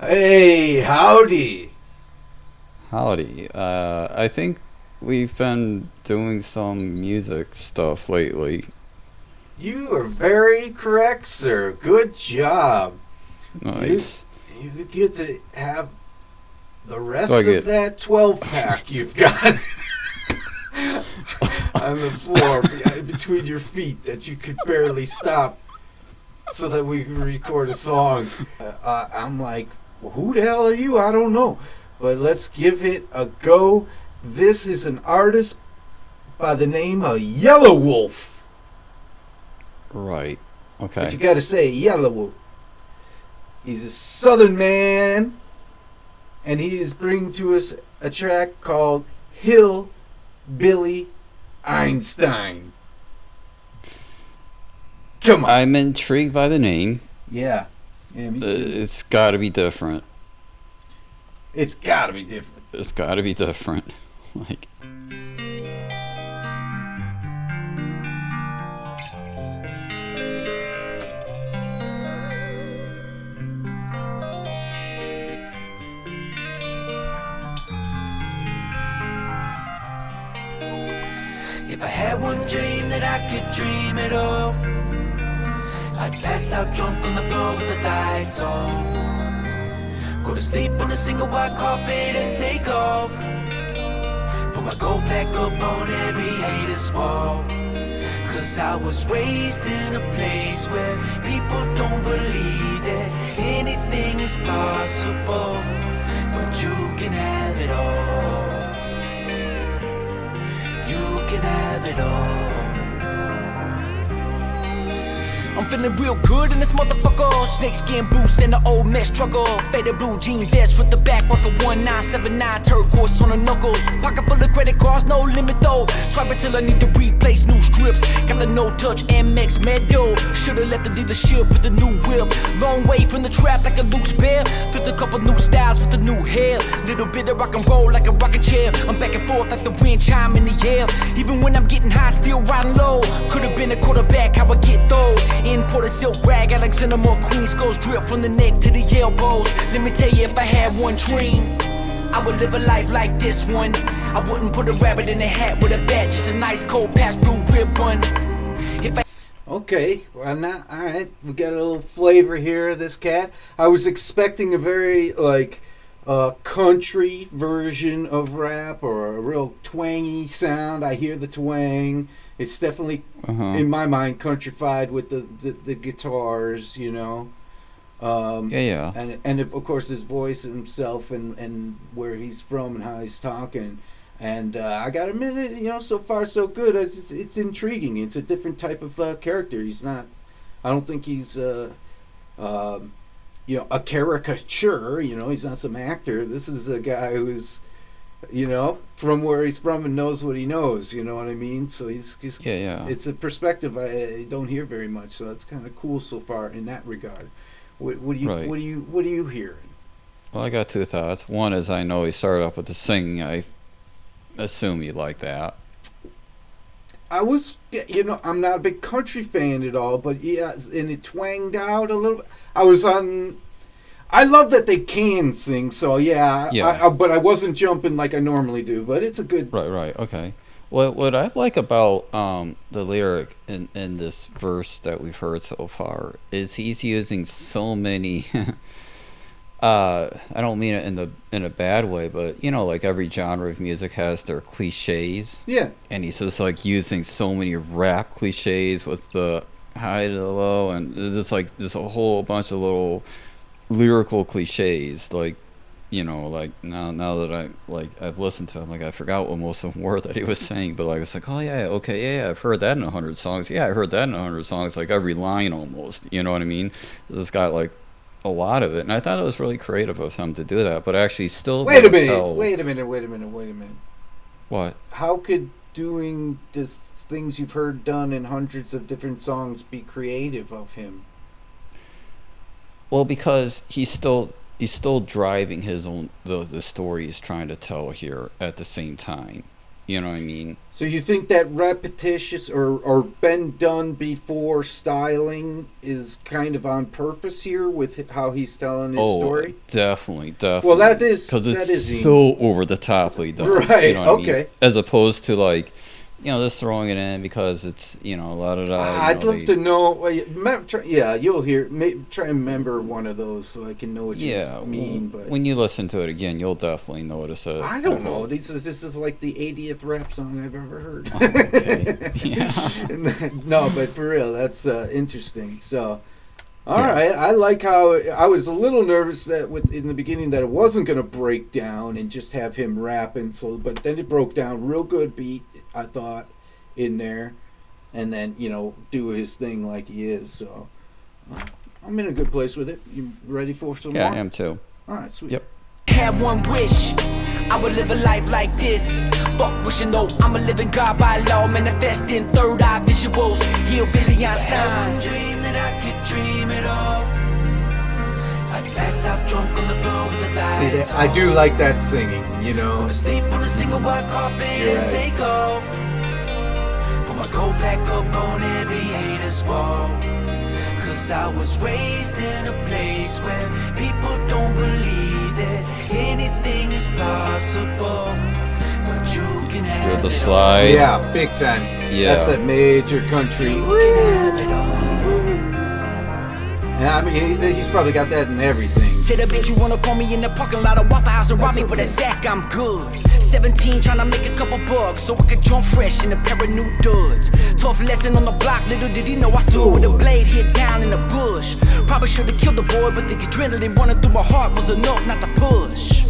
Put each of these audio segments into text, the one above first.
Hey, howdy. Howdy. I think we've been doing some music stuff lately. You are very correct, sir. Good job. You Nice. you get to have the So I rest of get. that 12 pack you've got on the floor between your feet that you could barely stop so that we can record a song. I'm like, well, who the hell are you? I don't know. But let's give it a go. This is an artist by the name of Yelawolf. Right. But you Okay. gotta say Yelawolf. He's a southern man, and he is bringing to us a track called Hillbilly Einstein. Come on. I'm intrigued by the name. Yeah. Yeah, me too. It's got to be different. It's gotta be different. It's got to be different. Like, If I had one dream that I could dream it all, I'd pass out drunk on the floor with the lights on. Go to sleep on a single white carpet and take off. Put my gold back up on every hater's wall. Cause I was raised in a place where people don't believe that anything is possible. But you can have it all. You can have it all. I'm feeling real good in this motherfucker. Snakeskin boots and the old mesh struggle. Faded blue jean vest with the back marker 1979 turquoise on the knuckles. Pocket full of credit cards, no limit though. Swipe it till I need to replace new strips. Got the no touch MX Meadow. Should've left the dealership with the new whip. Long way from the trap like a loose bear. Flipped a couple new styles with the new hair. Little bit of rock and roll like a rocking chair. I'm back and forth like the wind chime in the air. Even when I'm getting high, still riding low. Could've been a quarterback, how I get though. Imported silk rag, Alexander McQueen skulls drip from the neck to the elbows. Let me tell you, if I had one dream, I would live a life like this one. I wouldn't put a rabbit in a hat with a bat, just a nice cold past blue ribbon. If I Okay, well now, all right, we got a little flavor here of this cat. I was expecting a very country version of rap or a real twangy sound. I hear the twang. It's definitely uh huh. in my mind countrified with the guitars, you know. Yeah, yeah. And of course his voice himself and where he's from and how he's talking. And I got to admit, so far so good. It's intriguing. It's a different type of character. He's not. I don't think he's a caricature. He's not some actor. This is a guy who's from where he's from and knows what he knows. You know what I mean? So he's just. Yeah, yeah. It's a perspective I don't hear very much. So that's kind of cool so far in that regard. What do you Right. what are you hearing? Well, I got two thoughts. One is I know he started off with the singing. I assume you like that. I was, I'm not a big country fan at all, but yeah, and it twanged out a little bit. I love that they can sing, so yeah, Yeah. but I wasn't jumping like I normally do, but it's a good, Right, right, okay. What I like about the lyric in this verse that we've heard so far is he's using so many. I don't mean it in a bad way, but like every genre of music has their cliches, yeah, and he's just like using so many rap cliches with the high to the low, and it's like just a whole bunch of little lyrical cliches, like now that I've listened to him, like I forgot what most of them were that he was saying, but like it's like, oh yeah, okay, yeah, I've heard that in 100 songs. Yeah, I heard that in 100 songs, like every line almost. You know what I mean? This got like a lot of it, and I thought it was really creative of him to do that, but actually still wait a let minute, tell wait a minute, wait a minute, wait a minute. what. How could doing this things you've heard done in hundreds of different songs be creative of him? Well, because he's still driving his own the story he's trying to tell here at the same time. You know what I mean? So you think that repetitious or been done before styling is kind of on purpose here with how he's telling his story? Definitely. Well, that is because it's that is so over the toply done. Right. You know what I Okay. mean? As opposed to like, just throwing it in because it's a lot of that. I'd love to know. Yeah, you'll hear. Try and remember one of those so I can know what you mean. But when you listen to it again, you'll definitely notice it. I don't know. This is like the 80th rap song I've ever heard. Oh, okay. Yeah. No, but for real, that's interesting. So, all right, I like how I was a little nervous that in the beginning that it wasn't going to break down and just have him rapping. So, but then it broke down real good beat. I thought in there, and then do his thing like he is. So I'm in a good place with it. You ready for some more? Yeah, I am too. All right, sweet. Yep. Had one wish, I would live a life like this. Fuck wishing, no, I'm a living God by law, manifesting third eye visuals. Hillbilly Einstein. Had one dream that I could dream it all. I'd pass out drunk on the floor with the lights. See, I do like that singing. Go to sleep on a single white carpet and take off. Put my coat back up on every hater's wall. Cause I was raised in a place where people don't believe that anything is possible. But you can have Hear the it slide. Yeah, big time. Yeah. That's that major country. all. You can have it all. And I mean, he's probably got that in everything. Tell the bitch you wanna call me in the parking lot of Waffle House and rob me with a Zach, I'm good. 17 trying to make a couple bucks so I could jump fresh in a pair of new duds. Tough lesson on the block, little did he know I stood with a blade hit down in the bush. Probably should've killed the boy, but the adrenaline running through my heart was enough not to push.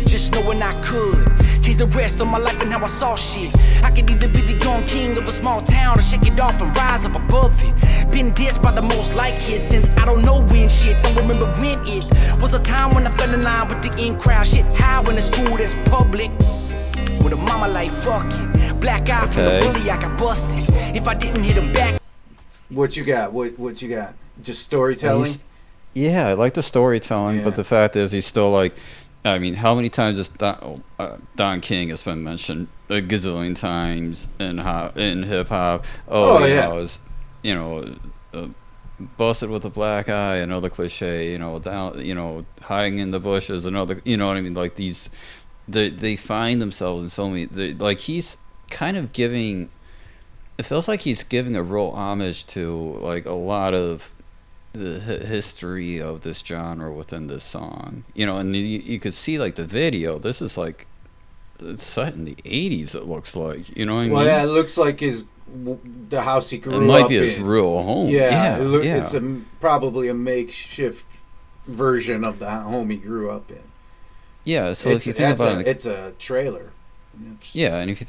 Just knowing I could change the rest of my life and how I saw shit. I could either be the young king of a small town or shake it off and rise up above it. Been dissed by the most like kids since I don't know when shit. Don't remember when it was a time when I fell in line with the in crowd shit. How in a school that's public with a mama like fuck it. Black eye for the bully, I got busted. If I didn't hit him back. What you got? What you got? Just storytelling? I like the storytelling, but the fact is he's still like, I mean, how many times has Don King has been mentioned a gazillion times in hip hop? Was, busted with a black eye, another cliche. Down, hiding in the bushes, another. You know what I mean? Like these, they find themselves in so many. Like he's kind of giving. It feels like he's giving a real homage to like a lot of the history of this genre within this song, and you could see like the video. This is like it's set in the 80s. It looks like, what I mean? Well, yeah, it looks like the house he grew up in. It might be his real home. It's probably a makeshift version of the home he grew up in. Yeah, so if you think about it, it's a trailer. Yeah, and if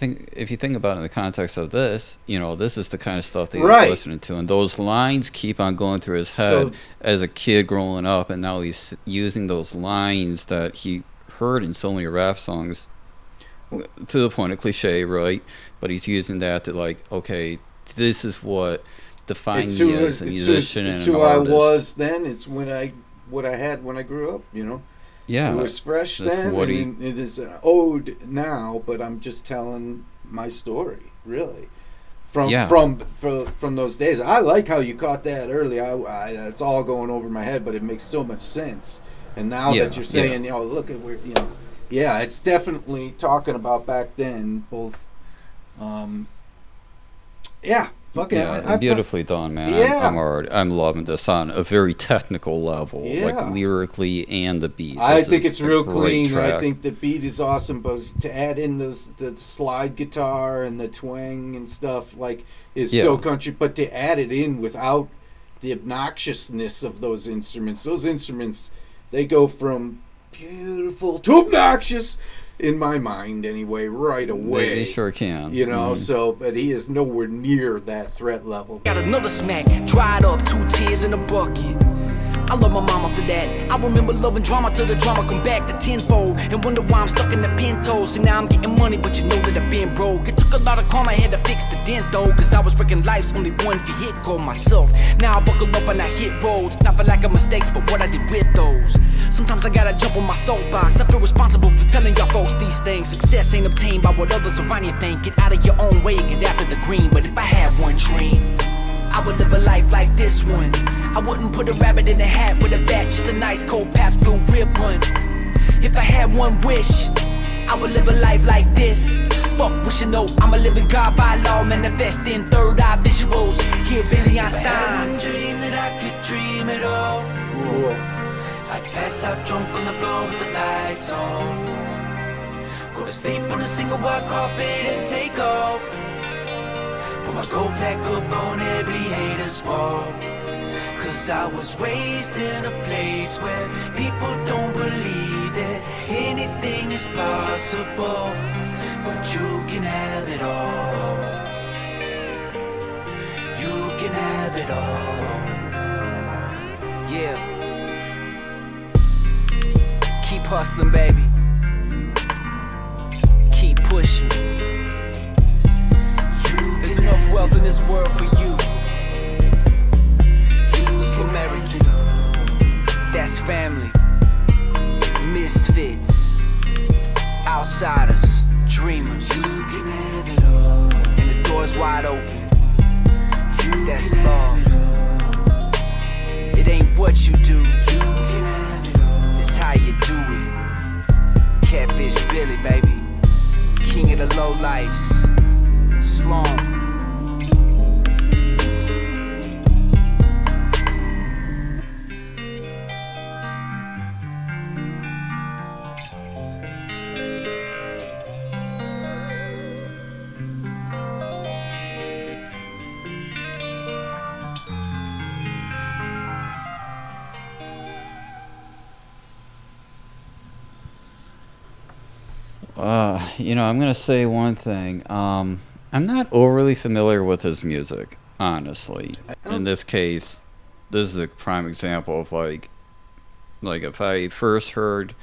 you think about it in the context of this, this is the kind of stuff that he was listening to, and those lines keep on going through his head as a kid growing up, and now he's using those lines that he heard in so many rap songs to the point of cliche, right? But he's using that to like, okay, this is what defines me as a musician and an artist. It's who I was then. It's what I had when I grew up. Yeah, it was fresh then, and it is an ode now. But I'm just telling my story, really, from those days. I like how you caught that early. It's all going over my head, but it makes so much sense. And now that you're saying, look at where, it's definitely talking about back then. Both, beautifully done, man. Yeah. I'm loving this on a very technical level, like lyrically and the beat. I think it's real clean. I think the beat is awesome, but to add in the slide guitar and the twang and stuff is so country. But to add it in without the obnoxiousness of those instruments, they go from beautiful to obnoxious. In my mind, anyway, right away. They sure can. But he is nowhere near that threat level. Got another smack, dried up, 2 tears in a bucket. I love my mama for that. I remember loving drama till the drama come back to tenfold, and wonder why I'm stuck in the pinto. See now I'm getting money, but you know that I've been broke. It took a lot of karma, I had to fix the dent though, cause I was breaking life's only one vehicle, myself. Now I buckle up and I hit roads, not for lack of mistakes, but what I did with those. Sometimes I gotta jump on my soapbox. I feel responsible for telling y'all folks these things. Success ain't obtained by what others around you think. Get out of your own way, get after the green. But if I had one dream, I would live a life like this one. I wouldn't put a rabbit in a hat with a bat, just a nice cold Pabst Blue Ribbon. If I had one wish, I would live a life like this. Fuck wishing though, I'm a living God by law, manifesting third eye visuals. Hillbilly Einstein. If I had one dream that I could dream it all, I'd pass out drunk on the floor with the lights on, go to sleep on a single white carpet and take off. Put my gold back up on every hater's wall, cause I was raised in a place where people don't believe that anything is possible. But you can have it all. You can have it all. Yeah. Keep hustling, baby. Keep pushing. There's enough wealth in this world for you. It's American. That's family. Misfits. Outsiders. Dreamers. You can have it all. And the door's wide open. That's love. It ain't what you do. It's how you do it. Catfish Billy, baby. King of the low lifes. Slum. I'm gonna say one thing. I'm not overly familiar with his music, honestly. In this case, this is a prime example of like if I first heard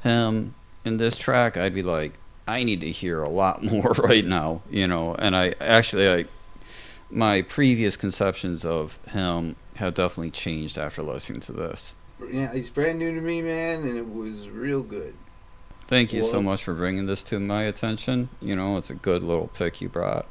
him in this track, I'd be like, I need to hear a lot more right now, And I actually, my previous conceptions of him have definitely changed after listening to this. Yeah, he's brand new to me, man, and it was real good. Thank you so much for bringing this to my attention. It's a good little pick you brought.